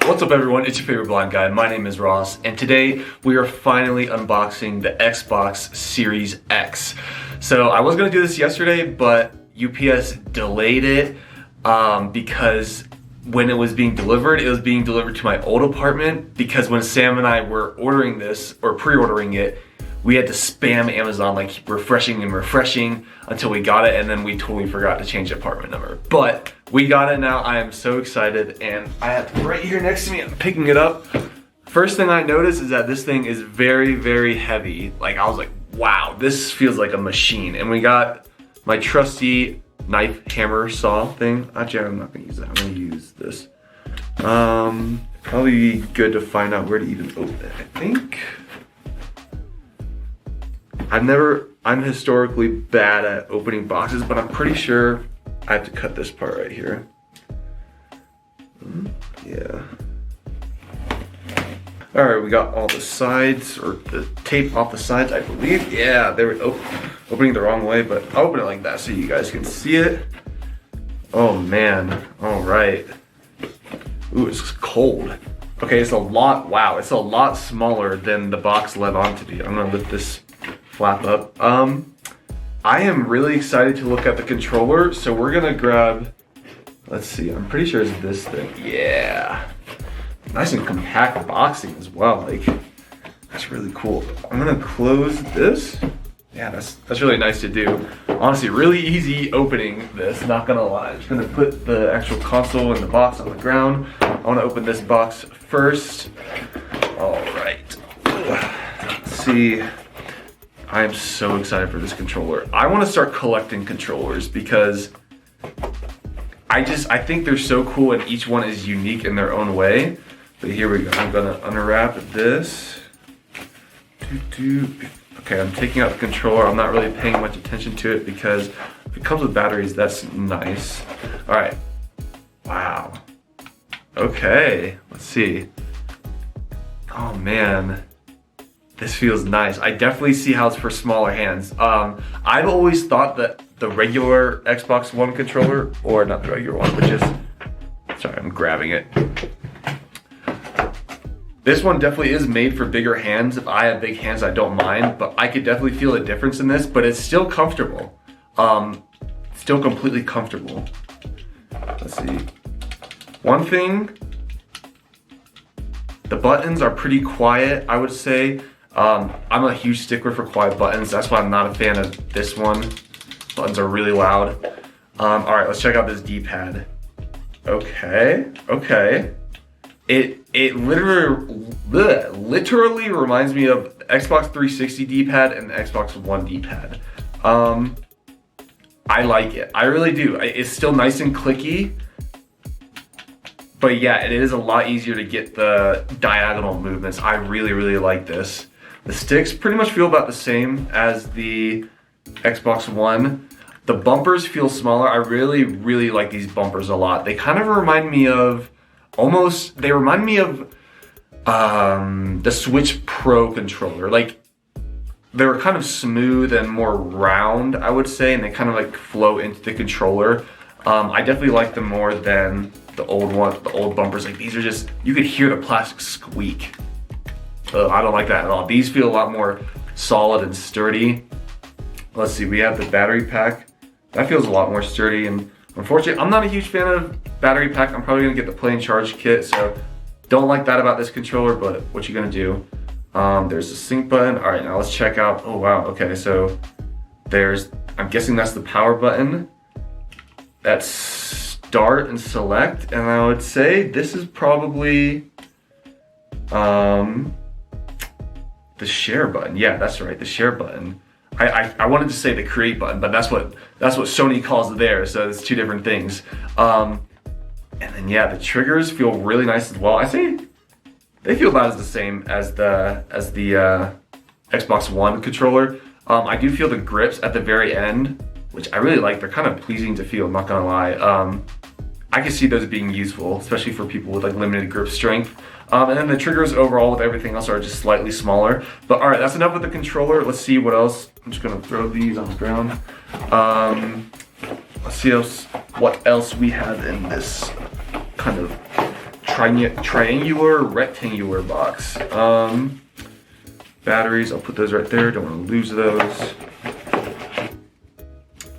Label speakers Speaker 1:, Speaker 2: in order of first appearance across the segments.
Speaker 1: What's up everyone, it's your favorite blind guy. My name is Ross, and today we are finally unboxing the Xbox Series X. So I was gonna do this yesterday, but UPS delayed it because when it was being delivered to my old apartment, because when Sam and I were ordering this, or pre-ordering it, we had to spam Amazon, like refreshing until we got it, and then we totally forgot to change the apartment number. But we got it now. I am so excited, and I have it right here next to me. I'm picking it up. First thing I noticed is that this thing is very, very heavy. Like, I was like, wow, this feels like a machine. And we got my trusty knife, hammer, saw thing. Actually, I'm not gonna use that. I'm gonna use this. Probably be good to find out where to even open it, I think. I'm historically bad at opening boxes, but I'm pretty sure I have to cut this part right here. Yeah. All right, we got all the sides, or the tape off the sides, I believe. Yeah, there we go. Opening the wrong way, but I'll open it like that so you guys can see it. Oh man, all right. Ooh, it's cold. Okay, it's a lot, wow, it's a lot smaller than the box led on to be. I'm gonna lift this flap up. I am really excited to look at the controller, so we're gonna grab, let's see, I'm pretty sure it's this thing. Yeah, nice and compact boxing as well. Like, that's really cool. I'm gonna close this. Yeah, that's really nice to do. Honestly, really easy opening this, not gonna lie. I'm just gonna put the actual console in the box on the ground. I wanna open this box first. All right, let's see. I am so excited for this controller. I want to start collecting controllers because I think they're so cool and each one is unique in their own way. But here we go. I'm gonna unwrap this. Okay, I'm taking out the controller. I'm not really paying much attention to it because if it comes with batteries, that's nice. All right. Wow. Okay, let's see. Oh man. This feels nice. I definitely see how it's for smaller hands. I've always thought that the regular Xbox One controller, or not the regular one, but just, sorry, I'm grabbing it. This one definitely is made for bigger hands. If I have big hands, I don't mind, but I could definitely feel a difference in this, but it's still comfortable. Still completely comfortable. Let's see. One thing, the buttons are pretty quiet, I would say. I'm a huge stickler for quiet buttons. That's why I'm not a fan of this one. Buttons are really loud. All right, let's check out this D-pad. Okay. It literally reminds me of the Xbox 360 D-pad and the Xbox One D-pad. I like it. I really do. It's still nice and clicky. But yeah, it is a lot easier to get the diagonal movements. I really, really like this. The sticks pretty much feel about the same as the Xbox One. The bumpers feel smaller. I really, really like these bumpers a lot. They kind of remind me of, the Switch Pro controller. Like, they were kind of smooth and more round, I would say, and they kind of like flow into the controller. I definitely like them more than the old one, the old bumpers. Like, these are just, you could hear the plastic squeak. I don't like that at all. These feel a lot more solid and sturdy. Let's see, we have the battery pack. That feels a lot more sturdy, and unfortunately, I'm not a huge fan of battery pack. I'm probably gonna get the plain charge kit, so don't like that about this controller, but what you gonna do? There's a sync button. All right, now let's check out, oh wow, okay, so I'm guessing that's the power button. That's start and select, and I would say this is probably the share button. Yeah, that's right, the share button. I wanted to say the create button, but that's what Sony calls it there, so it's two different things. And then yeah, the triggers feel really nice as well. I say they feel about as the same as the Xbox One controller. I do feel the grips at the very end, which I really like. They're kind of pleasing to feel, I'm not gonna lie. I can see those being useful, especially for people with like limited grip strength. And then the triggers overall with everything else are just slightly smaller. But all right, that's enough with the controller. Let's see what else. I'm just gonna throw these on the ground. Let's see what else we have in this kind of triangular, rectangular box. Batteries, I'll put those right there. Don't want to lose those.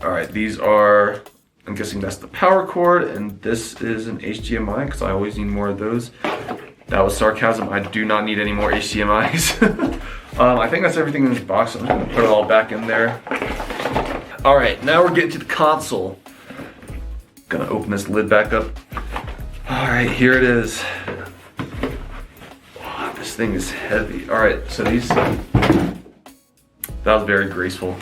Speaker 1: All right, these are, I'm guessing that's the power cord, and this is an HDMI because I always need more of those. That was sarcasm. I do not need any more HDMIs. I think that's everything in this box. I'm just gonna put it all back in there. All right, now we're getting to the console. Gonna open this lid back up. All right, here it is. Wow, this thing is heavy. All right, so these, that was very graceful.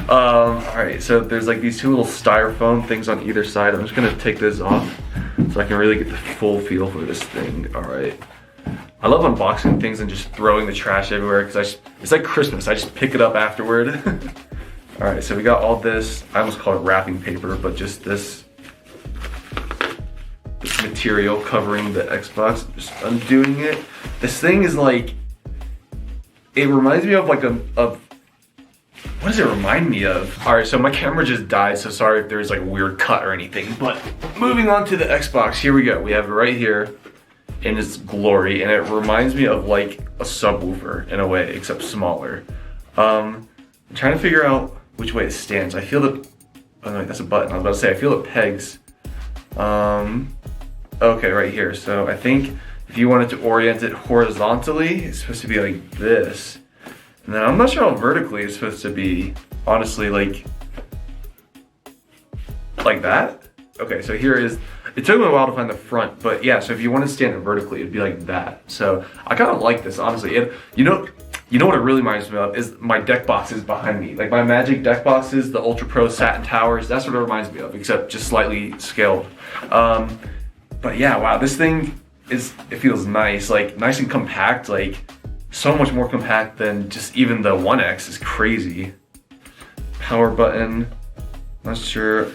Speaker 1: All right, so there's like these two little styrofoam things on either side. I'm just gonna take this off so I can really get the full feel for this thing. All right. I love unboxing things and just throwing the trash everywhere because it's like Christmas. I just pick it up afterward. All right, so we got all this. I almost call it wrapping paper, but just this material covering the Xbox. Just undoing it. This thing is like, it reminds me of like what does it remind me of? All right, so my camera just died, so sorry if there's like a weird cut or anything, but moving on to the Xbox, here we go. We have it right here in its glory, and it reminds me of like a subwoofer in a way, except smaller. I'm trying to figure out which way it stands. I feel the, oh no, that's a button. I was about to say, I feel the pegs. Okay, right here. So I think if you wanted to orient it horizontally, it's supposed to be like this. And then I'm not sure how vertically it's supposed to be. Honestly, like that? Okay, so here is, it took me a while to find the front, but yeah, so if you want to stand it vertically, it'd be like that. So I kind of like this, honestly. And you know what it really reminds me of is my deck boxes behind me. Like my Magic deck boxes, the Ultra Pro Satin Towers, that's what it reminds me of, except just slightly scaled. But yeah, wow, this thing it feels nice, like nice and compact, like so much more compact than just even the One X is crazy. Power button, I'm not sure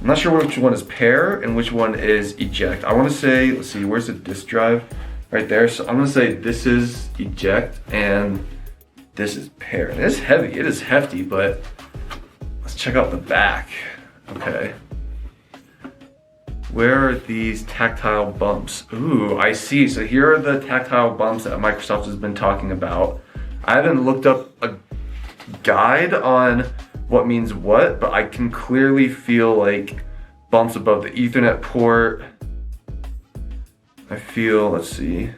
Speaker 1: which one is pair and which one is eject. I want to say, let's see, where's the disk drive? Right there. So I'm gonna say this is eject and this is pair. And it's heavy, it is hefty, but let's check out the back. Okay. Where are these tactile bumps? Ooh, I see. So here are the tactile bumps that Microsoft has been talking about. I haven't looked up a guide on what means what, but I can clearly feel like bumps above the Ethernet port. I feel, let's see.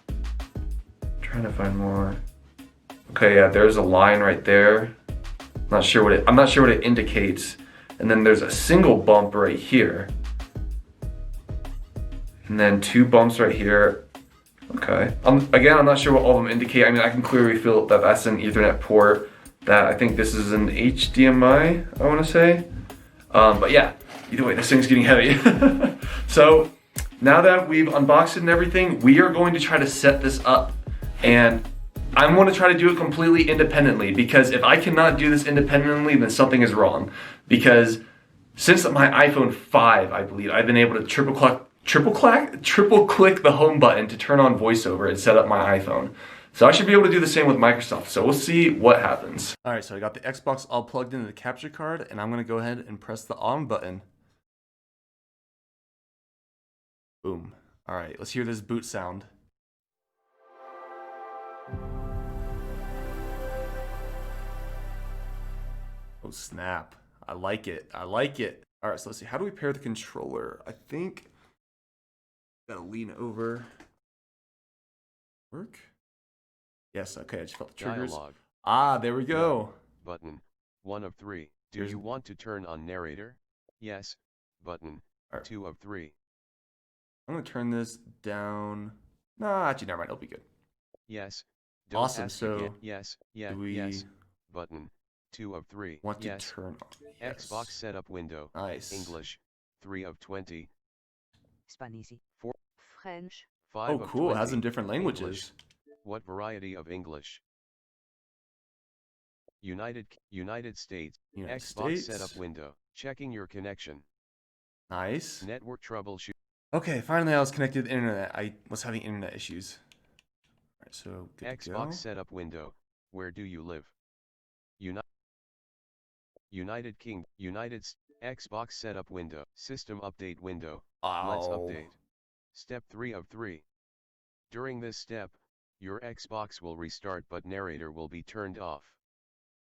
Speaker 1: I'm trying to find more. Okay, yeah, there's a line right there. I'm not sure what it indicates. And then there's a single bump right here. And then two bumps right here. Okay. Again, I'm not sure what all of them indicate. I mean, I can clearly feel that that's an Ethernet port. That I think this is an HDMI, I want to say. But yeah, either way, this thing's getting heavy. So now that we've unboxed it and everything, we are going to try to set this up. And I'm going to try to do it completely independently, because if I cannot do this independently, then something is wrong. Because since my iPhone 5, I believe, I've been able to triple click the home button to turn on VoiceOver and set up my iPhone. So I should be able to do the same with Microsoft. So we'll see what happens. All right, so I got the Xbox all plugged into the capture card, and I'm gonna go ahead and press the on button. Boom. All right, let's hear this boot sound. Oh snap, I like it, I like it. All right, so let's see, how do we pair the controller? I think, gotta lean over. Work? Yes, okay, I just felt the triggers.
Speaker 2: Dialogue.
Speaker 1: Ah, there we go.
Speaker 2: Button. 1 of 3. Do you want to turn on narrator? Yes. Button.
Speaker 1: Right.
Speaker 2: 2 of 3.
Speaker 1: I'm gonna turn this down. Nah, actually, never mind, it'll be good.
Speaker 2: Yes. Don't
Speaker 1: Awesome,
Speaker 2: ask
Speaker 1: so
Speaker 2: again. Yes, yeah,
Speaker 1: do we
Speaker 2: yes. Button. 2 of 3.
Speaker 1: want to
Speaker 2: yes.
Speaker 1: turn on? Yes.
Speaker 2: Xbox setup window.
Speaker 1: Nice.
Speaker 2: English. 3 of 20.
Speaker 3: Spanish.
Speaker 2: 4.
Speaker 3: French.
Speaker 2: 5
Speaker 1: Oh,
Speaker 2: of
Speaker 1: cool,
Speaker 2: 20.
Speaker 1: it has in different languages.
Speaker 2: English. What variety of English? United States.
Speaker 1: United
Speaker 2: Xbox
Speaker 1: States.
Speaker 2: setup window. Checking your connection.
Speaker 1: Nice.
Speaker 2: Network troubleshoot.
Speaker 1: Okay, finally I was connected to the internet. I was having internet issues. All right, so good to go.
Speaker 2: Xbox setup window. Where do you live? United Kingdom. Xbox setup window. System update window.
Speaker 1: Oh.
Speaker 2: Let's update. Step 3 of 3. During this step, your Xbox will restart but narrator will be turned off.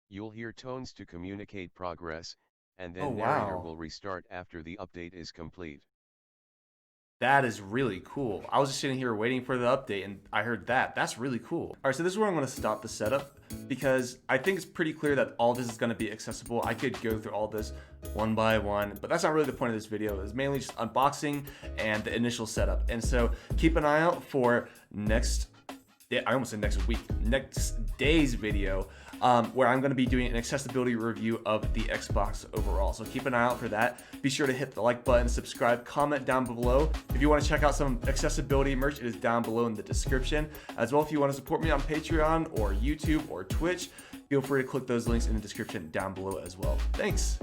Speaker 2: You'll hear tones to communicate progress, and then
Speaker 1: Oh,
Speaker 2: narrator
Speaker 1: wow.
Speaker 2: will restart after the update is complete.
Speaker 1: That is really cool. I was just sitting here waiting for the update and I heard that. That's really cool. All right, so this is where I'm gonna stop the setup because I think it's pretty clear that all this is gonna be accessible. I could go through all this one by one, but that's not really the point of this video. It's mainly just unboxing and the initial setup. And so keep an eye out for next day's video where I'm going to be doing an accessibility review of the Xbox overall. So keep an eye out for that. Be sure to hit the like button, subscribe, comment down below. If you want to check out some accessibility merch, it is down below in the description. As well, if you want to support me on Patreon or YouTube or Twitch, feel free to click those links in the description down below as well. Thanks.